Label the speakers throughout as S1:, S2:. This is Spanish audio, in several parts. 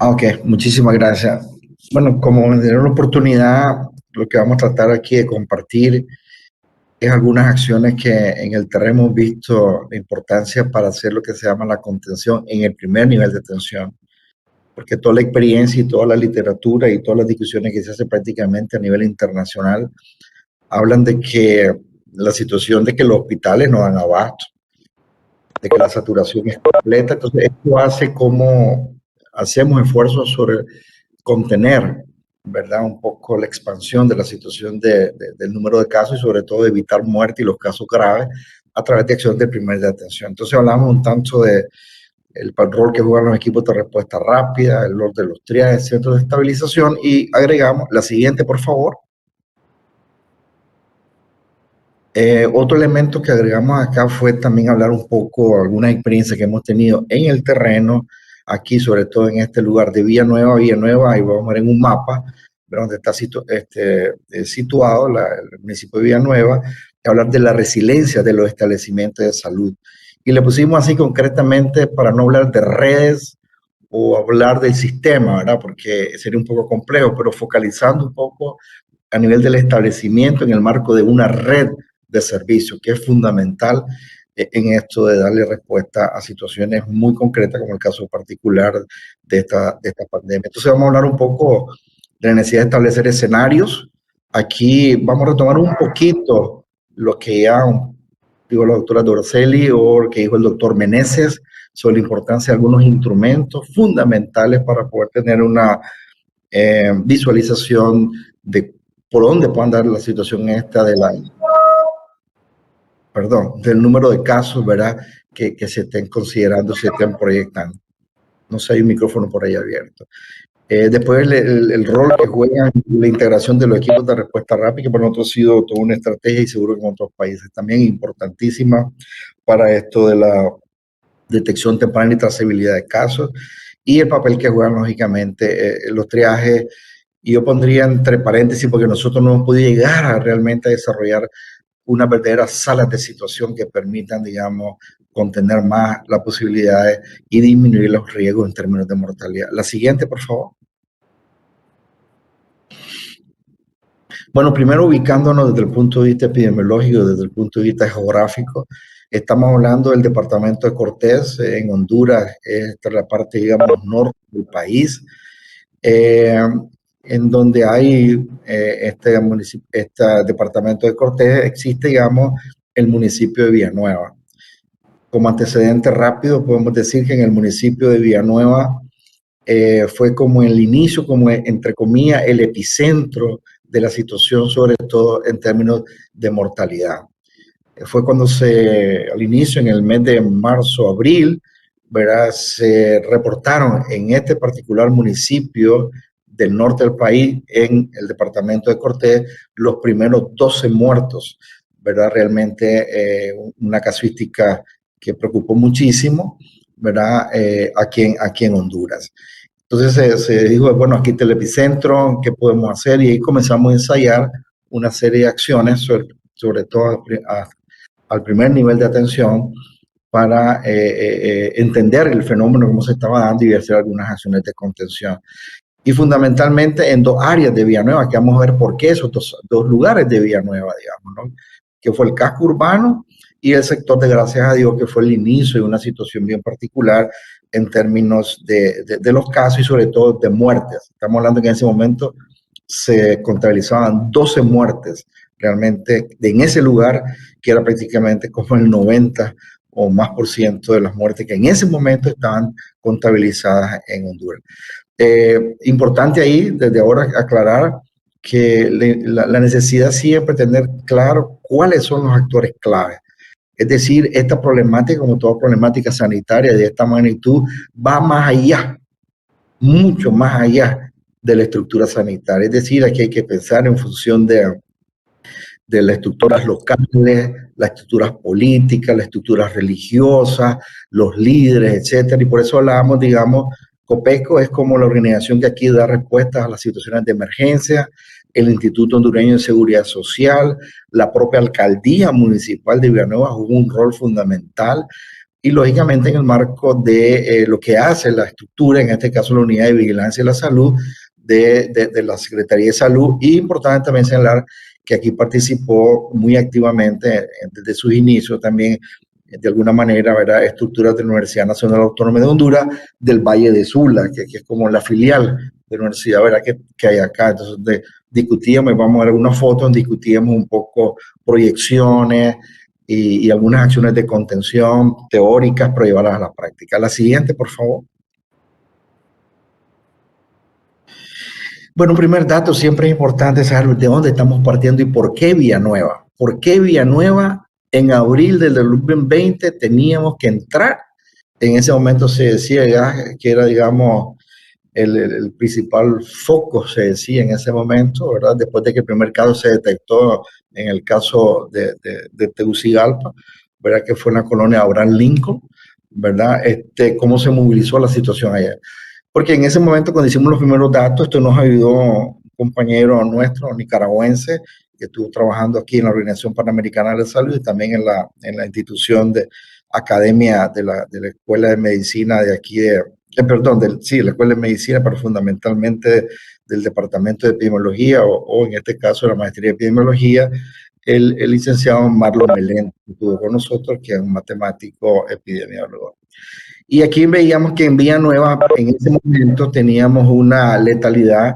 S1: Ok, muchísimas gracias. Bueno, como me dieron la oportunidad, lo que vamos a tratar aquí de compartir es algunas acciones que en el terreno hemos visto la importancia para hacer lo que se llama la contención en el primer nivel de atención, porque toda la experiencia y toda la literatura y todas las discusiones que se hacen prácticamente a nivel internacional hablan de que la situación de que los hospitales no dan abasto, de que la saturación es completa. Entonces, esto hace como hacemos esfuerzos sobre contener, ¿verdad? Un poco la expansión de la situación del número de casos y sobre todo evitar muerte y los casos graves a través de acciones de primera atención. Entonces hablamos un tanto de el rol que juegan los equipos de respuesta rápida, el rol de los triajes, centros de estabilización y agregamos la siguiente, por favor. Otro elemento que agregamos acá fue también hablar un poco algunas experiencias que hemos tenido en el terreno, aquí sobre todo en este lugar de Villanueva, ahí vamos a ver en un mapa donde está situado el municipio de Villanueva, y hablar de la resiliencia de los establecimientos de salud. Y le pusimos así concretamente para no hablar de redes o hablar del sistema, ¿verdad? Porque sería un poco complejo, pero focalizando un poco a nivel del establecimiento en el marco de una red de servicios, que es fundamental en esto de darle respuesta a situaciones muy concretas, como el caso particular de esta pandemia. Entonces vamos a hablar un poco de la necesidad de establecer escenarios. Aquí vamos a retomar un poquito lo que ya dijo la doctora Dorcelli o lo que dijo el doctor Meneses sobre la importancia de algunos instrumentos fundamentales para poder tener una visualización de por dónde puede andar la situación esta del número de casos, ¿verdad? Que se estén considerando, se estén proyectando. No sé, hay un micrófono por ahí abierto. Después el rol que juega la integración de los equipos de respuesta rápida, que para nosotros ha sido toda una estrategia y seguro que en otros países también importantísima para esto de la detección temprana y trazabilidad de casos, y el papel que juegan lógicamente los triajes. Y yo pondría entre paréntesis, porque nosotros no hemos podido llegar a realmente a desarrollar una verdadera sala de situación que permitan, digamos, contener más las posibilidades y disminuir los riesgos en términos de mortalidad. La siguiente, por favor. Bueno, primero ubicándonos desde el punto de vista epidemiológico, desde el punto de vista geográfico, estamos hablando del departamento de Cortés, en Honduras, esta es la parte, digamos, norte del país, en donde hay este departamento de Cortés, existe, digamos, el municipio de Villanueva. Como antecedente rápido, podemos decir que en el municipio de Villanueva fue como el inicio, como entre comillas, el epicentro de la situación, sobre todo en términos de mortalidad. Fue cuando al inicio, en el mes de marzo, abril, ¿verdad? Se reportaron en este particular municipio del norte del país, en el departamento de Cortés, los primeros 12 muertos, ¿verdad? Realmente una casuística que preocupó muchísimo, ¿verdad? Aquí en Honduras. Entonces se dijo, bueno, aquí está el epicentro, ¿qué podemos hacer? Y ahí comenzamos a ensayar una serie de acciones, sobre todo al primer nivel de atención, para entender el fenómeno, cómo se estaba dando y hacer algunas acciones de contención. Y fundamentalmente en dos áreas de Villanueva, que vamos a ver por qué esos dos lugares de Villanueva, digamos, ¿no? Que fue el casco urbano y el sector de Gracias a Dios, que fue el inicio de una situación bien particular en términos de los casos y sobre todo de muertes. Estamos hablando que en ese momento se contabilizaban 12 muertes realmente en ese lugar, que era prácticamente como el 90 o más por ciento de las muertes que en ese momento estaban contabilizadas en Honduras. Importante ahí, desde ahora, aclarar que la necesidad siempre de tener claro cuáles son los actores clave. Es decir, esta problemática, como toda problemática sanitaria de esta magnitud, va más allá, mucho más allá de la estructura sanitaria. Es decir, aquí hay que pensar en función de las estructuras locales, las estructuras políticas, las estructuras religiosas, los líderes, etcétera. Y por eso hablábamos, digamos, COPECO es como la organización que aquí da respuestas a las situaciones de emergencia, el Instituto Hondureño de Seguridad Social, la propia alcaldía municipal de Villanueva jugó un rol fundamental y lógicamente en el marco de lo que hace la estructura, en este caso la Unidad de Vigilancia de la Salud de la Secretaría de Salud. Y importante también señalar que aquí participó muy activamente desde sus inicios también, de alguna manera, ¿verdad?, estructuras de la Universidad Nacional Autónoma de Honduras del Valle de Sula, que es como la filial de la universidad, ¿verdad?, que hay acá. Entonces discutíamos, vamos a ver algunas fotos, discutíamos un poco proyecciones y algunas acciones de contención teóricas, pero llevarlas a la práctica. La siguiente, por favor. Bueno, un primer dato, siempre es importante saber de dónde estamos partiendo y por qué Villanueva. ¿Por qué Villanueva? En abril del 2020 teníamos que entrar. En ese momento se decía ya que era, digamos, el principal foco, se decía en ese momento, ¿verdad? Después de que el primer caso se detectó en el caso de Tegucigalpa, ¿verdad? Que fue en la colonia Abraham Lincoln, ¿verdad? Cómo se movilizó la situación allá. Porque en ese momento, cuando hicimos los primeros datos, esto nos ayudó un compañero nuestro, nicaragüense, que estuvo trabajando aquí en la Organización Panamericana de la Salud y también en la institución de academia de la Escuela de Medicina de aquí perdón, sí, la Escuela de Medicina, pero fundamentalmente del Departamento de Epidemiología o en este caso la Maestría de Epidemiología, el licenciado Marlon Meléndez, que estuvo con nosotros, que es un matemático epidemiólogo. Y aquí veíamos que en Villanueva, en ese momento, teníamos una letalidad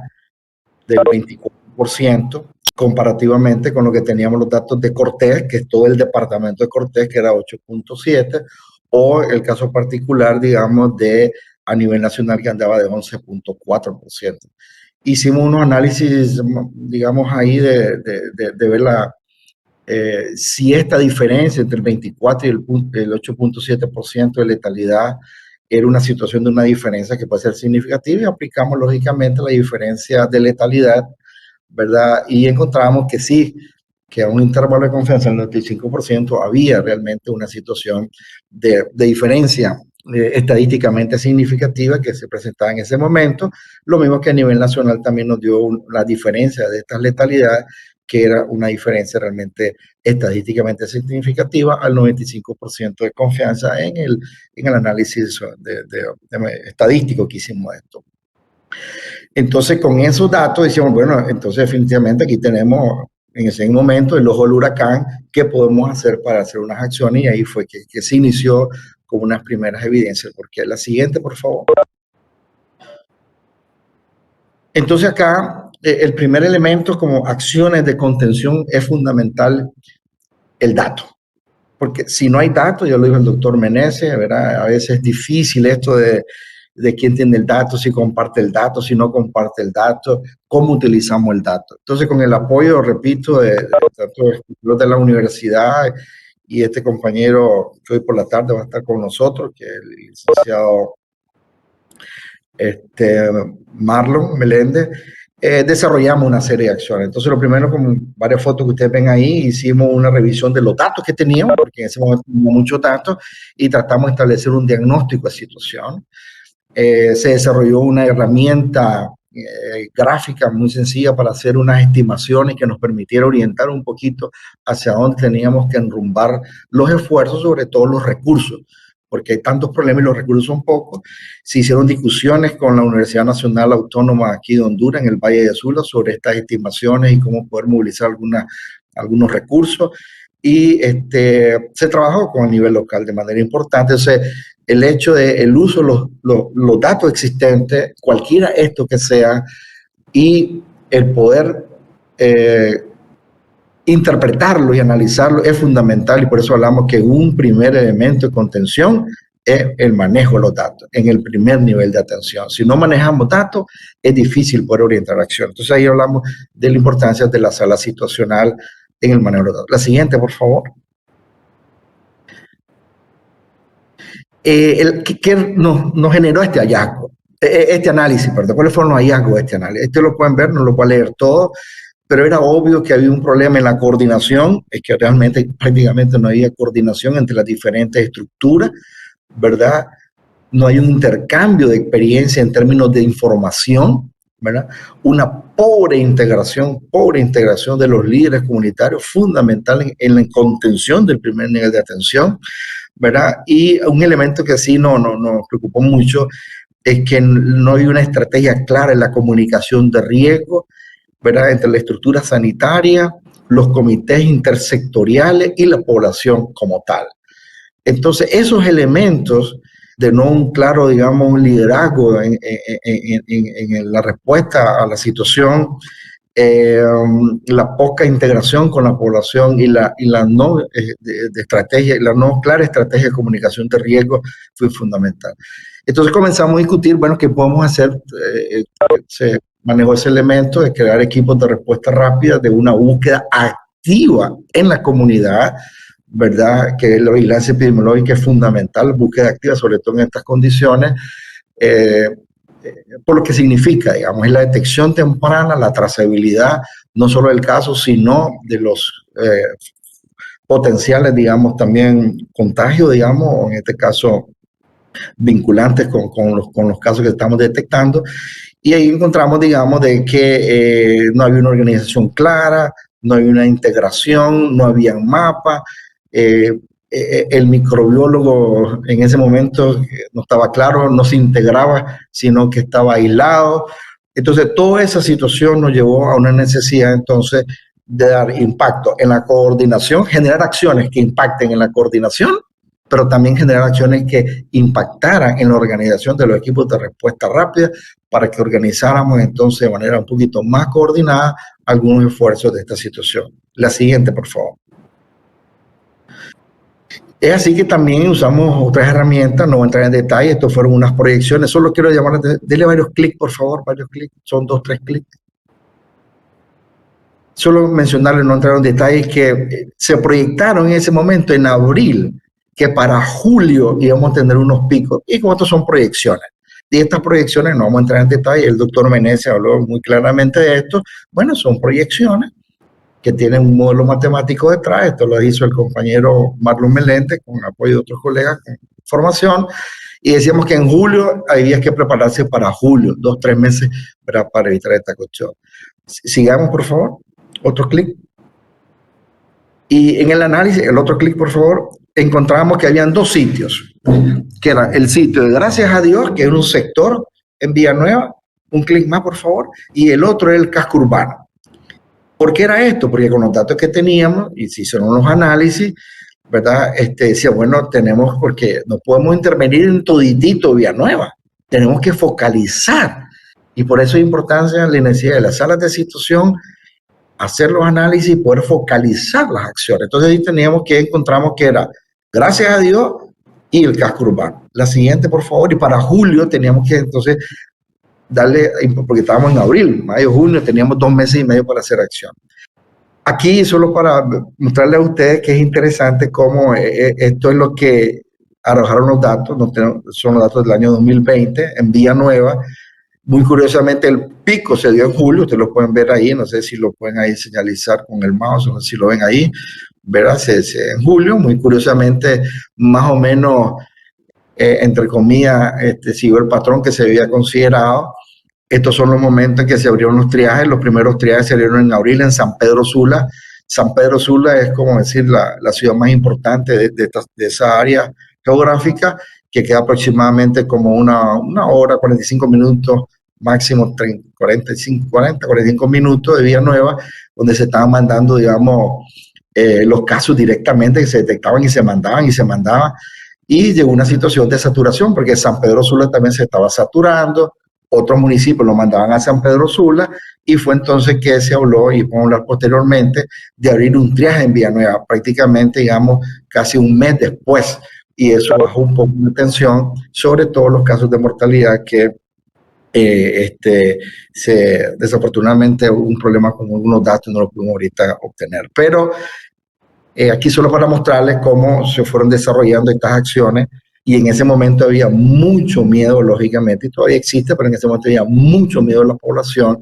S1: del 24%, comparativamente con lo que teníamos los datos de Cortés, que es todo el departamento de Cortés, que era 8.7, o el caso particular, digamos, a nivel nacional, que andaba de 11.4%. Hicimos unos análisis, digamos, ahí de ver si esta diferencia entre el 24 y el 8.7% de letalidad era una situación de una diferencia que puede ser significativa, y aplicamos lógicamente la diferencia de letalidad, ¿verdad? Y encontramos que sí, que a un intervalo de confianza del 95% había realmente una situación de diferencia estadísticamente significativa que se presentaba en ese momento. Lo mismo que a nivel nacional también nos dio la diferencia de estas letalidades, que era una diferencia realmente estadísticamente significativa al 95% de confianza en el análisis estadístico que hicimos esto. Entonces, con esos datos decíamos, bueno, entonces definitivamente aquí tenemos en ese momento el ojo del huracán, ¿qué podemos hacer para hacer unas acciones? Y ahí fue que se inició con unas primeras evidencias. Porque la siguiente, por favor. Entonces acá, el primer elemento como acciones de contención es fundamental el dato. Porque si no hay datos, ya lo dijo el doctor Meneses, ¿verdad? A veces es difícil esto de quién tiene el dato, si comparte el dato, si no comparte el dato, cómo utilizamos el dato. Entonces, con el apoyo, repito, tanto de la universidad y este compañero que hoy por la tarde va a estar con nosotros, que es el licenciado Marlon Meléndez, desarrollamos una serie de acciones. Entonces, lo primero, con varias fotos que ustedes ven ahí, hicimos una revisión de los datos que teníamos, porque en ese momento teníamos muchos datos, y tratamos de establecer un diagnóstico de situación. Se desarrolló una herramienta gráfica muy sencilla para hacer unas estimaciones que nos permitiera orientar un poquito hacia dónde teníamos que enrumbar los esfuerzos, sobre todo los recursos, porque hay tantos problemas y los recursos son pocos. Se hicieron discusiones con la Universidad Nacional Autónoma aquí de Honduras, en el Valle de Sula, sobre estas estimaciones y cómo poder movilizar algunos recursos. Y se trabajó con el nivel local de manera importante. Entonces, el hecho del uso de los datos existentes, cualquiera esto que sea, y el poder interpretarlo y analizarlo es fundamental, y por eso hablamos que un primer elemento de contención es el manejo de los datos en el primer nivel de atención. Si no manejamos datos, es difícil poder orientar acción. Entonces ahí hablamos de la importancia de la sala situacional en el manejo de los datos. La siguiente, por favor. ¿Qué nos generó este hallazgo? Este análisis, perdón. ¿Cuáles fueron los hallazgos de este análisis? Este lo pueden ver, no lo pueden leer todo, pero era obvio que había un problema en la coordinación, es que realmente prácticamente no había coordinación entre las diferentes estructuras, ¿verdad? No hay un intercambio de experiencia en términos de información, ¿verdad? Una pobre integración de los líderes comunitarios, fundamental en la contención del primer nivel de atención, ¿verdad? Y un elemento que sí nos preocupó mucho es que no hay una estrategia clara en la comunicación de riesgo, ¿verdad? Entre la estructura sanitaria, los comités intersectoriales y la población como tal. Entonces, esos elementos de no un claro, digamos, liderazgo en la respuesta a la situación, la poca integración con la población y la no de estrategia, la no clara estrategia de comunicación de riesgo fue fundamental. Entonces comenzamos a discutir, bueno, ¿qué podemos hacer? Se manejó ese elemento de crear equipos de respuesta rápida, de una búsqueda activa en la comunidad, ¿verdad? Que la vigilancia epidemiológica es fundamental, búsqueda activa, sobre todo en estas condiciones, por lo que significa, digamos, es la detección temprana, la trazabilidad, no solo del caso, sino de los potenciales, digamos, también contagios, digamos, o en este caso vinculantes con los casos que estamos detectando. Y ahí encontramos, digamos, de que no había una organización clara, no había una integración, no había un mapa. El microbiólogo en ese momento no estaba claro, no se integraba, sino que estaba aislado. Entonces, toda esa situación nos llevó a una necesidad entonces de dar impacto en la coordinación, generar acciones que impacten en la coordinación, pero también generar acciones que impactaran en la organización de los equipos de respuesta rápida para que organizáramos entonces de manera un poquito más coordinada algunos esfuerzos de esta situación. La siguiente, por favor. Es así que también usamos otras herramientas, no voy a entrar en detalle, estos fueron unas proyecciones, solo quiero llamarles, denle varios clics, por favor, varios clics, son 2, 3 clics. Solo mencionarles, no entrar en detalle, que se proyectaron en ese momento, en abril, que para julio íbamos a tener unos picos, y como estos son proyecciones. Y estas proyecciones, no vamos a entrar en detalle, el doctor Meneses habló muy claramente de esto, bueno, son proyecciones que tienen un modelo matemático detrás, esto lo hizo el compañero Marlon Melente con apoyo de otros colegas con formación, y decíamos que en julio había que prepararse para julio, 2, 3 meses para evitar esta cuestión. Sigamos, por favor, otro clic. Y en el análisis, el otro clic, por favor, encontramos que habían 2 sitios, que era el sitio de Gracias a Dios, que era un sector en Villanueva, un clic más, por favor, y el otro es el casco urbano. ¿Por qué era esto? Porque con los datos que teníamos, y se hicieron los análisis, ¿verdad? Decía, bueno, tenemos, porque no podemos intervenir en toditito Villanueva, tenemos que focalizar. Y por eso es importancia la necesidad de las salas de situación, hacer los análisis y poder focalizar las acciones. Entonces ahí teníamos que encontramos que era, gracias a Dios, y el casco urbano. La siguiente, por favor, y para julio teníamos que entonces darle, porque estábamos en abril, mayo, junio, teníamos 2 meses y medio para hacer acción. Aquí, solo para mostrarles a ustedes que es interesante cómo esto es lo que arrojaron los datos, son los datos del año 2020 en Villanueva. Muy curiosamente, el pico se dio en julio, ustedes lo pueden ver ahí, no sé si lo pueden ahí señalizar con el mouse, no sé si lo ven ahí, ¿verdad? En julio, muy curiosamente, más o menos, entre comillas, siguió el patrón que se había considerado. Estos son los momentos en que se abrieron los triajes. Los primeros triajes se abrieron en abril en San Pedro Sula. San Pedro Sula es, como decir, la ciudad más importante de esa área geográfica, que queda aproximadamente como una hora, 45 minutos, máximo 45 minutos de Villanueva, donde se estaban mandando, digamos, los casos directamente que se detectaban y se mandaban. Y llegó una situación de saturación, porque San Pedro Sula también se estaba saturando. Otros municipios lo mandaban a San Pedro Sula, y fue entonces que se habló, y vamos a hablar posteriormente, de abrir un triaje en Villanueva, prácticamente, digamos, casi un mes después, y eso bajó un poco la tensión, sobre todo los casos de mortalidad que desafortunadamente hubo un problema con algunos datos, no lo pudimos ahorita obtener, pero aquí solo para mostrarles cómo se fueron desarrollando estas acciones. Y en ese momento había mucho miedo, lógicamente, y todavía existe, pero en ese momento había mucho miedo de la población,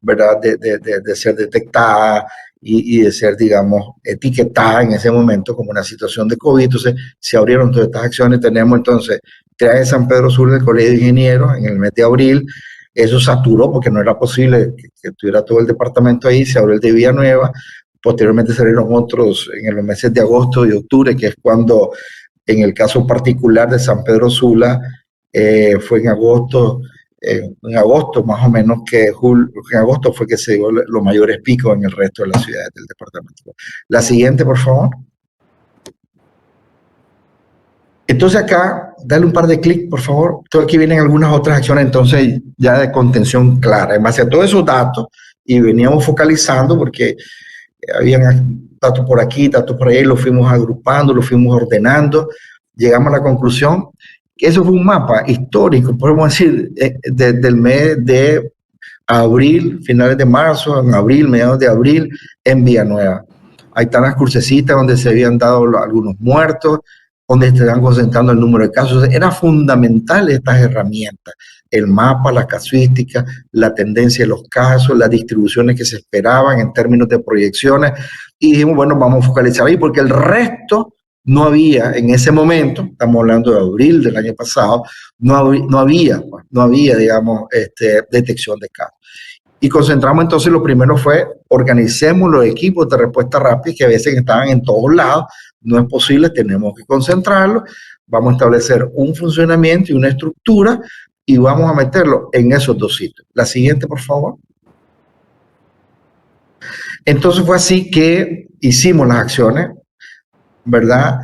S1: ¿verdad? De ser detectada y de ser, digamos, etiquetada en ese momento como una situación de COVID. Entonces, se abrieron todas estas acciones. Tenemos entonces triaje de San Pedro Sula del Colegio de Ingenieros en el mes de abril. Eso saturó porque no era posible que estuviera todo el departamento ahí. Se abrió el de Villanueva. Posteriormente salieron otros en los meses de agosto y octubre, que es cuando En el caso particular de San Pedro Sula, fue en agosto más o menos en agosto fue que se dio los mayores picos en el resto de las ciudades del departamento. La siguiente, por favor. Entonces acá, dale un par de clics, por favor. Aquí vienen algunas otras acciones, entonces ya de contención clara. En base a todos esos datos, y veníamos focalizando porque habían datos por aquí, datos por ahí, los fuimos agrupando, los fuimos ordenando. Llegamos a la conclusión que eso fue un mapa histórico, podemos decir, desde el mes de abril, finales de marzo, en abril, mediados de abril, en Villanueva. Ahí están las crucecitas donde se habían dado algunos muertos, donde se estaban concentrando el número de casos. Era fundamental estas herramientas, el mapa, la casuística, la tendencia de los casos, las distribuciones que se esperaban en términos de proyecciones, y dijimos, bueno, vamos a focalizar ahí, porque el resto no había en ese momento, estamos hablando de abril del año pasado, no había, digamos, detección de casos. Y concentramos entonces, lo primero fue, organicemos los equipos de respuesta rápida, que a veces estaban en todos lados, no es posible, tenemos que concentrarlos, vamos a establecer un funcionamiento y una estructura, y vamos a meterlo en esos dos sitios. La siguiente, por favor. Entonces fue así que hicimos las acciones, ¿verdad?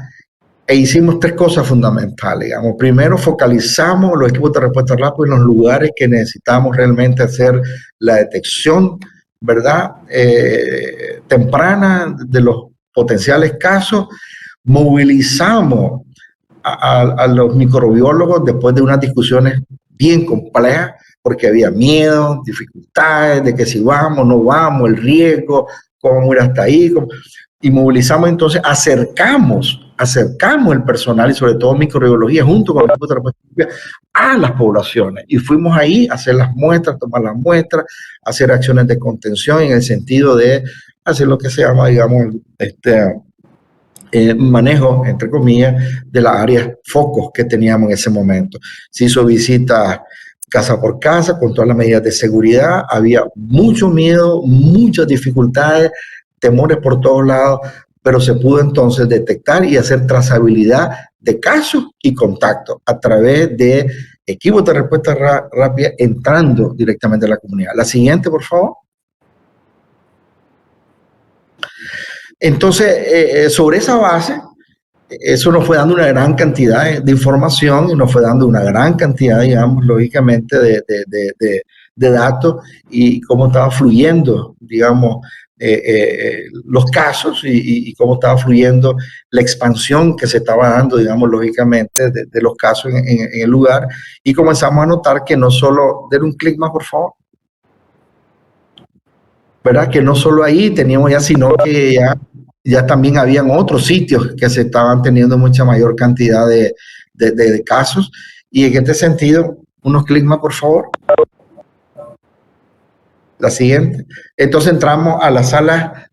S1: E hicimos tres cosas fundamentales, digamos. Primero, focalizamos los equipos de respuesta rápida en los lugares que necesitamos realmente hacer la detección, ¿verdad? Temprana de los potenciales casos. Movilizamos a los microbiólogos después de unas discusiones bien complejas, porque había miedo, dificultades de que si vamos, no vamos, el riesgo, cómo ir hasta ahí. Y movilizamos entonces, acercamos el personal y sobre todo microbiología junto con el equipo de respuesta a las poblaciones. Y fuimos ahí a hacer las muestras, tomar las muestras, hacer acciones de contención en el sentido de hacer lo que se llama, digamos, manejo, entre comillas, de las áreas focos que teníamos en ese momento. Se hizo visitas casa por casa con todas las medidas de seguridad, había mucho miedo, muchas dificultades, temores por todos lados, pero se pudo entonces detectar y hacer trazabilidad de casos y contactos a través de equipos de respuesta rápida entrando directamente a la comunidad. La siguiente, por favor. Entonces, sobre esa base, eso nos fue dando una gran cantidad de información y nos fue dando una gran cantidad, digamos, lógicamente, de datos y cómo estaba fluyendo, digamos, los casos y cómo estaba fluyendo la expansión que se estaba dando, digamos, lógicamente, de los casos en el lugar. Y comenzamos a notar que no solo, denle un clic más, por favor, ¿verdad? Que no solo ahí teníamos ya, sino que ya también habían otros sitios que se estaban teniendo mucha mayor cantidad de casos. Y en este sentido, unos clics más, por favor. La siguiente. Entonces entramos a la sala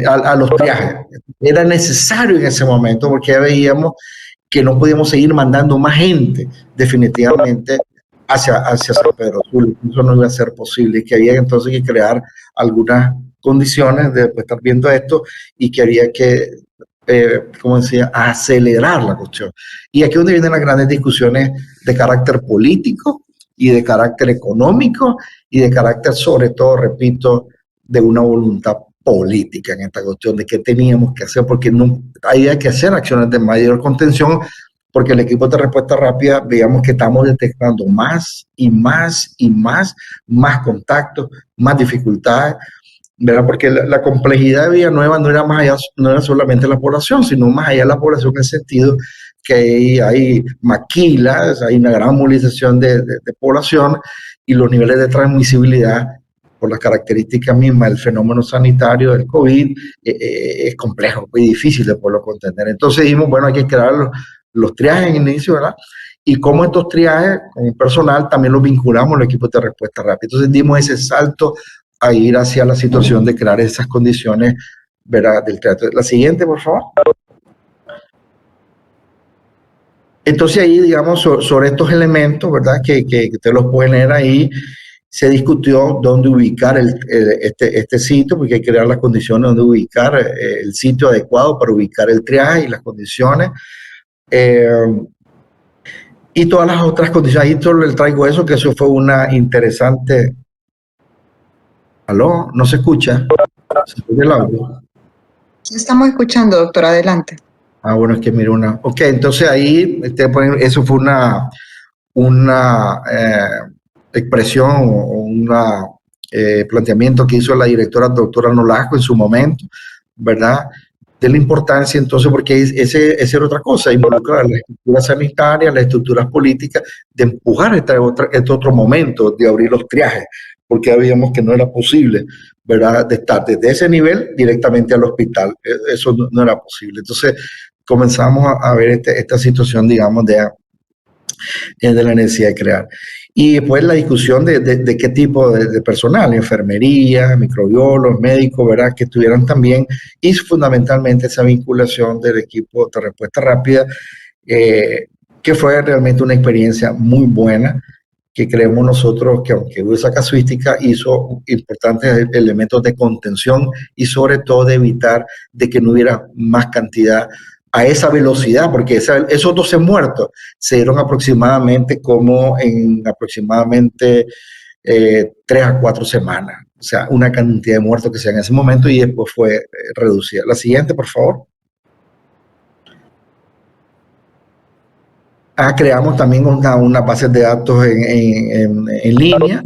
S1: a los triajes. Era necesario en ese momento porque ya veíamos que no podíamos seguir mandando más gente definitivamente hacia San Pedro Sula. Eso no iba a ser posible y que había entonces que crear algunas condiciones de estar viendo esto y que había que, como decía, acelerar la cuestión. Y aquí es donde vienen las grandes discusiones de carácter político y de carácter económico y de carácter, sobre todo, repito, de una voluntad política en esta cuestión de qué teníamos que hacer, porque no había que hacer acciones de mayor contención, porque el equipo de respuesta rápida veíamos que estamos detectando más y más y más contactos, más dificultades, ¿verdad? Porque la complejidad de Villanueva no era más allá, no era solamente la población, sino más allá de la población en el sentido que hay maquilas, hay una gran movilización de población y los niveles de transmisibilidad por las características mismas del fenómeno sanitario del COVID es complejo, muy difícil de poderlo contener. Entonces dijimos, bueno, hay que crear los triajes en el inicio, ¿verdad? Y como estos triajes con el personal también los vinculamos al equipo de respuesta rápida. Entonces dimos ese salto a ir hacia la situación de crear esas condiciones, ¿verdad? Del triaje. La siguiente, por favor. Entonces ahí, digamos, sobre estos elementos, ¿verdad? Que ustedes los pueden leer ahí, se discutió dónde ubicar este sitio, porque hay que crear las condiciones donde ubicar el sitio adecuado para ubicar el triaje y las condiciones. Y todas las otras condiciones. Ahí solo le traigo eso, que eso fue una interesante. ¿Aló? ¿No se escucha? ¿Se escucha el audio?
S2: Sí, estamos escuchando, doctor, adelante.
S1: Ah, bueno, es que mira una. Ok, entonces ahí eso fue una expresión o una planteamiento que hizo la directora doctora Nolasco en su momento, ¿verdad? De la importancia entonces, porque esa era otra cosa, involucrar las estructuras sanitarias, las estructuras políticas, de empujar este otro momento de abrir los triajes, porque habíamos que no era posible, ¿verdad? De estar desde ese nivel directamente al hospital. Eso no era posible. Entonces comenzamos a ver esta situación, digamos, de la necesidad de crear. Y después la discusión de qué tipo de personal, enfermería, microbiólogos, médicos, ¿verdad? Que tuvieran también, y fundamentalmente esa vinculación del equipo de respuesta rápida, que fue realmente una experiencia muy buena, que creemos nosotros que aunque hubo esa casuística, hizo importantes elementos de contención y sobre todo de evitar de que no hubiera más cantidad a esa velocidad, porque esos 12 muertos se dieron aproximadamente como en aproximadamente 3 a 4 semanas. O sea, una cantidad de muertos que se en ese momento y después fue reducida. La siguiente, por favor. Creamos también una base de datos en línea.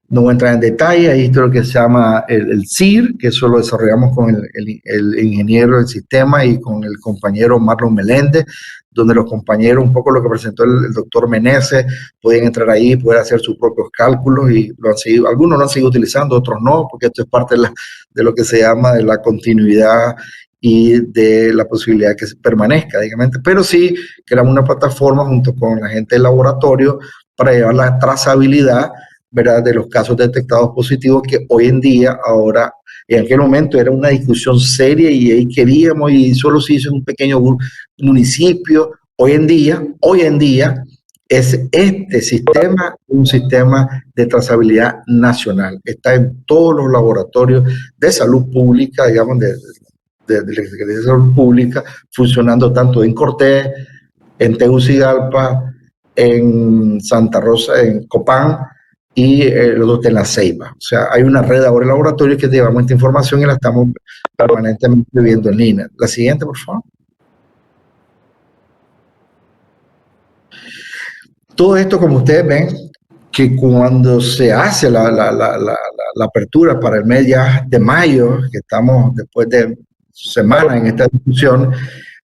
S1: No voy a entrar en detalle, ahí está lo que se llama el CIR, que eso lo desarrollamos con el ingeniero del sistema y con el compañero Marlon Meléndez, donde los compañeros, un poco lo que presentó el doctor Meneses, podían entrar ahí, poder hacer sus propios cálculos y lo han seguido, algunos lo han seguido utilizando, otros no, porque esto es parte de lo que se llama de la continuidad y de la posibilidad de que permanezca, digamos. Pero sí creamos una plataforma junto con la gente del laboratorio para llevar la trazabilidad, ¿verdad?, de los casos detectados positivos, que hoy en día, ahora, en aquel momento era una discusión seria y ahí queríamos y solo se hizo en un pequeño municipio. Hoy en día es este sistema un sistema de trazabilidad nacional. Está en todos los laboratorios de salud pública, digamos, de la Secretaría de Salud Pública, funcionando tanto en Cortés, en Tegucigalpa, en Santa Rosa, en Copán y los dos en La Ceiba. O sea, hay una red ahora de laboratorios que llevamos esta información y la estamos permanentemente viendo en línea. La siguiente, por favor. Todo esto, como ustedes ven, que cuando se hace la apertura para el mes ya de mayo, que estamos después de semanas en esta discusión,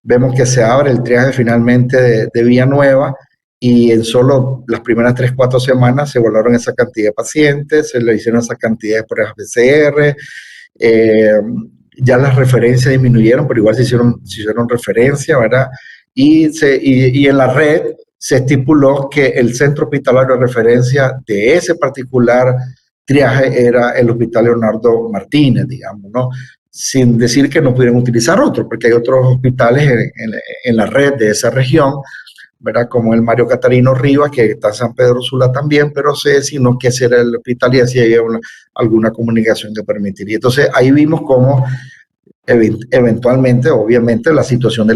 S1: vemos que se abre el triaje finalmente de Villanueva y en solo las primeras 3, 4 semanas se volaron esa cantidad de pacientes, se le hicieron esa cantidad de pruebas PCR, ya las referencias disminuyeron, pero igual se hicieron referencia, ¿verdad? Y en la red se estipuló que el centro hospitalario de referencia de ese particular triaje era el Hospital Leonardo Martínez, digamos, ¿no? Sin decir que no pudieran utilizar otros, porque hay otros hospitales en la red de esa región, ¿verdad? Como el Mario Catarino Rivas, que está en San Pedro Sula también, pero sé sino que ese era el hospital y así había alguna comunicación que permitiría. Entonces ahí vimos cómo eventualmente, obviamente, la situación de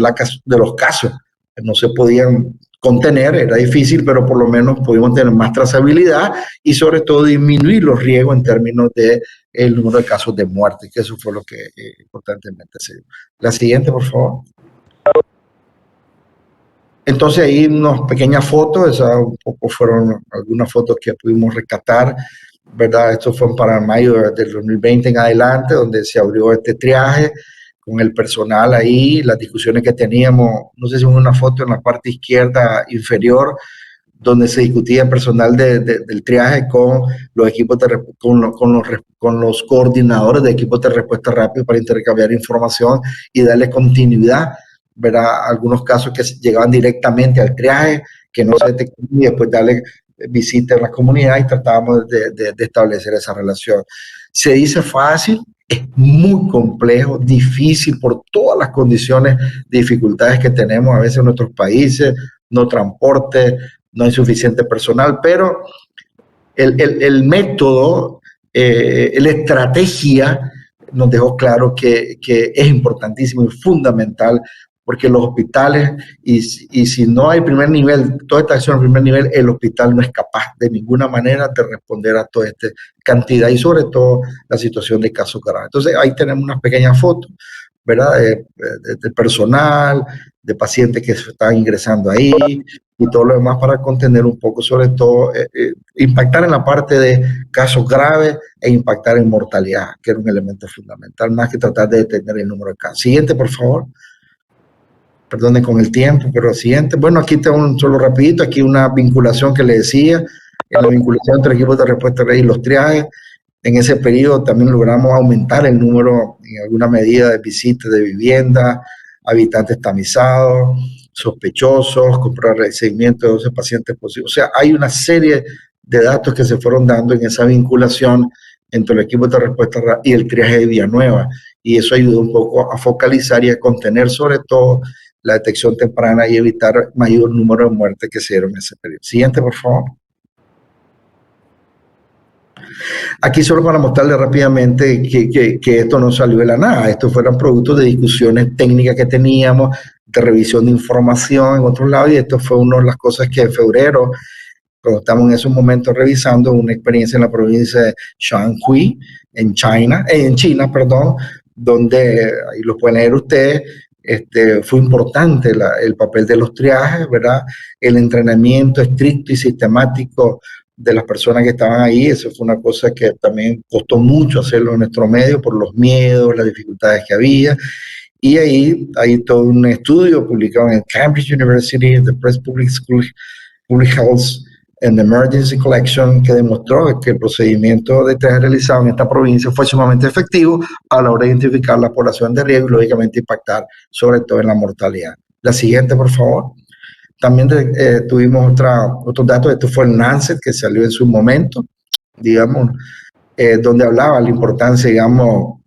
S1: los casos no se podían contener, era difícil, pero por lo menos pudimos tener más trazabilidad y sobre todo disminuir los riesgos en términos de el número de casos de muerte, que eso fue lo que importantemente se dio. La siguiente, por favor. Entonces ahí unas pequeñas fotos, esas un poco fueron algunas fotos que pudimos rescatar, ¿verdad? Esto fue para mayo del 2020 en adelante, donde se abrió este triaje con el personal ahí, las discusiones que teníamos, no sé si una foto en la parte izquierda inferior, donde se discutía el personal del triaje con los equipos con los coordinadores de equipos de respuesta rápida para intercambiar información y darle continuidad, ¿verdad? Algunos casos que llegaban directamente al triaje, que no se detectaban y después darle visita a las comunidades y tratábamos de establecer esa relación. Se dice fácil, es muy complejo, difícil por todas las condiciones de dificultades que tenemos a veces en nuestros países, no transporte, no hay suficiente personal, pero el método, la estrategia nos dejó claro que es importantísimo y fundamental porque los hospitales, y si no hay primer nivel, toda esta acción en primer nivel, el hospital no es capaz de ninguna manera de responder a toda esta cantidad y sobre todo la situación de casos graves. Entonces ahí tenemos unas pequeñas fotos, ¿verdad? De personal, de pacientes que están ingresando ahí y todo lo demás para contener un poco, sobre todo, impactar en la parte de casos graves e impactar en mortalidad, que era un elemento fundamental, más que tratar de detener el número de casos. Siguiente, por favor. Perdonen con el tiempo, pero siguiente. Bueno, aquí tengo un solo rapidito, aquí una vinculación que le decía, en la vinculación entre equipos de respuesta y los triajes. En ese periodo también logramos aumentar el número, en alguna medida, de visitas de vivienda, habitantes tamizados, sospechosos, comprar el seguimiento de 12 pacientes posibles. O sea, hay una serie de datos que se fueron dando en esa vinculación entre el equipo de respuesta y el triaje de Villanueva. Y eso ayudó un poco a focalizar y a contener sobre todo la detección temprana y evitar mayor número de muertes que se dieron en ese periodo. Siguiente, por favor. Aquí solo para mostrarles rápidamente que esto no salió de la nada, estos fueron productos de discusiones técnicas que teníamos, de revisión de información en otros lados, y esto fue una de las cosas que en febrero, cuando estamos en esos momentos revisando una experiencia en la provincia de Shanhui, en China, donde, ahí lo pueden leer ustedes, fue importante el papel de los triajes, ¿verdad? El entrenamiento estricto y sistemático de las personas que estaban ahí. Eso fue una cosa que también costó mucho hacerlo en nuestro medio por los miedos, las dificultades que había. Y ahí hay todo un estudio publicado en Cambridge University, The Press Public School, Public Health and Emergency Collection, que demostró que el procedimiento de triaje realizado en esta provincia fue sumamente efectivo a la hora de identificar la población de riesgo y lógicamente impactar sobre todo en la mortalidad. La siguiente, por favor. También tuvimos otros datos. Esto fue el Lancet, que salió en su momento, digamos, donde hablaba la importancia, digamos,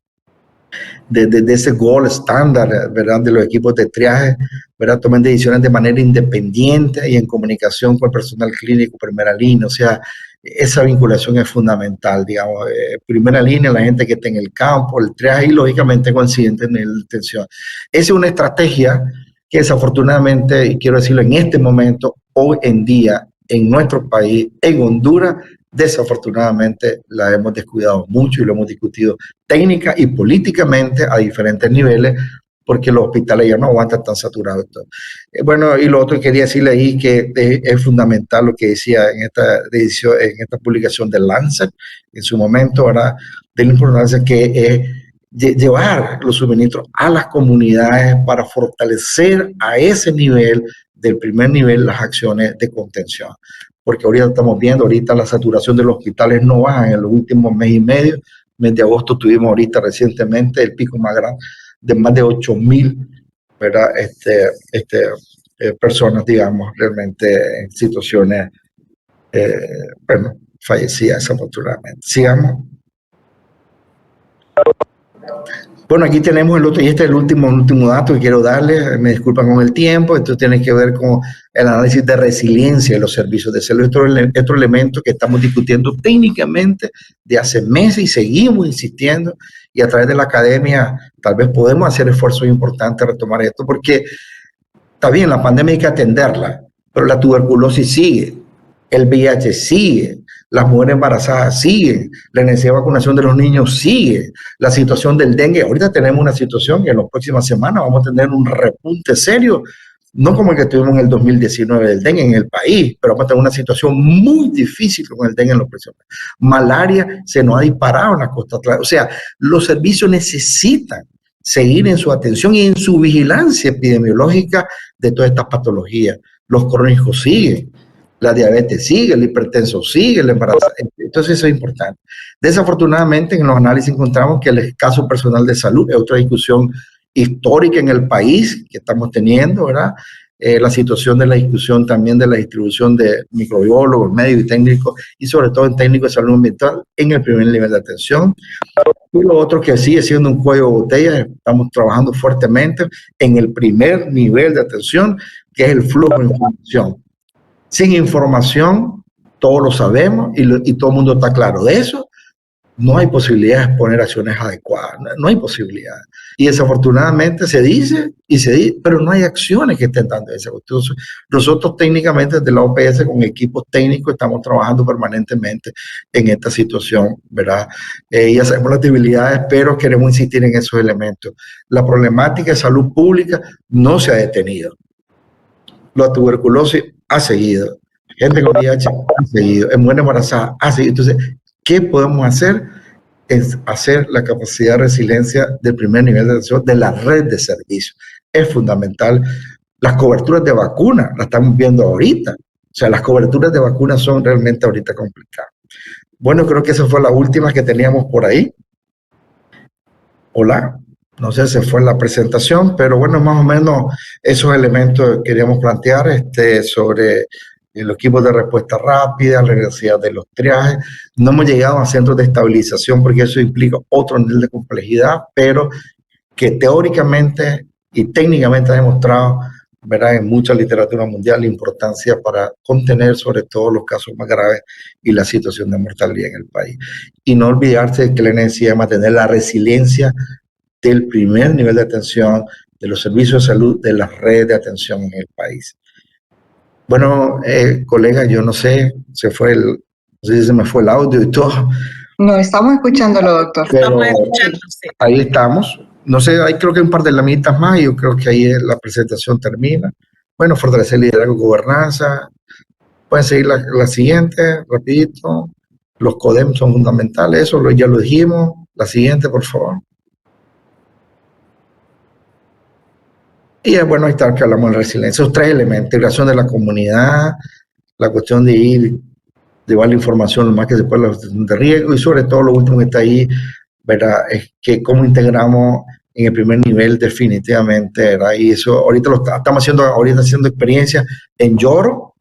S1: de ese gold estándar, ¿verdad?, de los equipos de triaje, ¿verdad?, tomen decisiones de manera independiente y en comunicación con el personal clínico primera línea. O sea, esa vinculación es fundamental, digamos, primera línea, la gente que está en el campo, el triaje y lógicamente coincidente en la detención. Esa es una estrategia que desafortunadamente, y quiero decirlo en este momento, hoy en día, en nuestro país, en Honduras, desafortunadamente la hemos descuidado mucho y lo hemos discutido técnica y políticamente a diferentes niveles, porque los hospitales ya no aguantan tan saturados. Bueno, y lo otro que quería decirle ahí que es fundamental lo que decía en esta publicación de Lancet, en su momento, ¿verdad?, de la importancia que es llevar los suministros a las comunidades para fortalecer a ese nivel, del primer nivel, las acciones de contención. Porque ahorita estamos viendo, ahorita la saturación de los hospitales no baja en los últimos mes y medio. Mes de agosto tuvimos ahorita recientemente el pico más grande de más de 8,000, ¿verdad? Personas, digamos, realmente en situaciones, bueno, fallecidas desafortunadamente. Sigamos. Bueno, aquí tenemos el otro, y este es el último dato que quiero darles, me disculpan con el tiempo. Esto tiene que ver con el análisis de resiliencia de los servicios de salud. Otro elemento que estamos discutiendo técnicamente de hace meses y seguimos insistiendo, y a través de la academia tal vez podemos hacer esfuerzos importantes a retomar esto, porque está bien, la pandemia hay que atenderla, pero la tuberculosis sigue, el VIH sigue, las mujeres embarazadas siguen, la necesidad de vacunación de los niños sigue, la situación del dengue. Ahorita tenemos una situación que en las próximas semanas vamos a tener un repunte serio, no como el que tuvimos en el 2019 del dengue en el país, pero vamos a tener una situación muy difícil con el dengue en los próximos años. Malaria se nos ha disparado en la costa atlántica. O sea, los servicios necesitan seguir en su atención y en su vigilancia epidemiológica de todas estas patologías. Los crónicos siguen, la diabetes sigue, el hipertenso sigue, el embarazo. Entonces eso es importante. Desafortunadamente en los análisis encontramos que el escaso personal de salud es otra discusión histórica en el país que estamos teniendo, ¿verdad? La situación de la discusión también de la distribución de microbiólogos, médicos y técnicos, y sobre todo en técnicos de salud ambiental en el primer nivel de atención. Y lo otro que sigue siendo un cuello de botella, estamos trabajando fuertemente en el primer nivel de atención, que es el flujo de información. Sin información, todos lo sabemos y todo el mundo está claro de eso, no hay posibilidad de poner acciones adecuadas, no hay posibilidad. Y desafortunadamente se dice, pero no hay acciones que estén dando esa cuestión. Nosotros técnicamente desde la OPS con equipos técnicos estamos trabajando permanentemente en esta situación, ¿verdad? Ya sabemos las debilidades, pero queremos insistir en esos elementos. La problemática de salud pública no se ha detenido. La tuberculosis ha seguido. Gente con VIH ha seguido. En mujer embarazada ha seguido. Entonces, ¿qué podemos hacer? Es hacer la capacidad de resiliencia del primer nivel de atención de la red de servicios. Es fundamental. Las coberturas de vacunas las estamos viendo ahorita. O sea, las coberturas de vacunas son realmente ahorita complicadas. Bueno, creo que esa fue la última que teníamos por ahí. Hola. No sé si fue la presentación, pero bueno, más o menos esos elementos que queríamos plantear sobre los equipos de respuesta rápida, la necesidad de los triajes. No hemos llegado a centros de estabilización porque eso implica otro nivel de complejidad, pero que teóricamente y técnicamente ha demostrado, ¿verdad?, en mucha literatura mundial la importancia para contener sobre todo los casos más graves y la situación de mortalidad en el país. Y no olvidarse de que la necesidad de mantener la resiliencia del primer nivel de atención, de los servicios de salud, de las redes de atención en el país. Bueno, colega, yo no sé, no sé si se me fue el audio y todo.
S2: No, estamos escuchándolo, doctor.
S1: Pero ahí estamos. No sé, hay creo que un par de lamitas más y yo creo que ahí la presentación termina. Bueno, fortalecer liderazgo y gobernanza. Pueden seguir la siguiente, rapidito. Los CODEM son fundamentales, eso ya lo dijimos. La siguiente, por favor. Y es bueno estar que hablamos de resiliencia. Esos tres elementos: integración de la comunidad, la cuestión de llevar la información lo más que se pueda a la situación de riesgo y sobre todo lo último que está ahí, ¿verdad?, es que cómo integramos en el primer nivel definitivamente, ¿verdad? Y eso ahorita estamos haciendo experiencias en Lloro,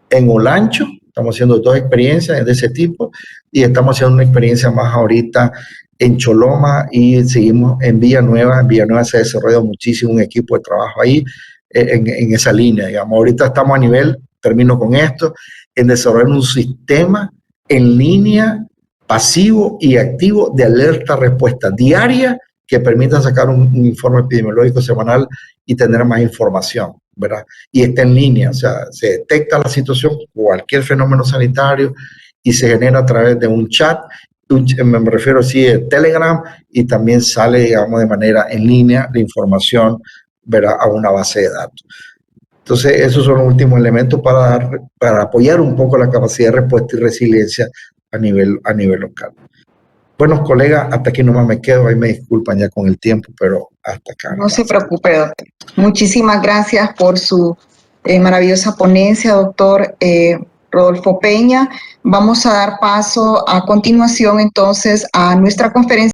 S1: en Olancho, estamos haciendo 2 experiencias de ese tipo y estamos haciendo una experiencia más ahorita en Choloma y seguimos en Villanueva. En Villanueva se ha desarrollado muchísimo un equipo de trabajo ahí en esa línea, digamos. Ahorita estamos a nivel, termino con esto, en desarrollar un sistema en línea pasivo y activo de alerta-respuesta diaria que permita sacar un informe epidemiológico semanal y tener más información, ¿verdad? Y está en línea, o sea, se detecta la situación, cualquier fenómeno sanitario, y se genera a través de un chat, me refiero así de Telegram, y también sale, digamos, de manera en línea la información, ¿verdad?, a una base de datos. Entonces, esos son los últimos elementos para apoyar un poco la capacidad de respuesta y resiliencia a nivel local. Bueno, colegas, hasta aquí nomás me quedo. Ahí me disculpan ya con el tiempo, pero hasta acá.
S2: No se preocupe, doctor. Muchísimas gracias por su maravillosa ponencia, doctor Rodolfo Peña. Vamos a dar paso a continuación entonces a nuestra conferencia.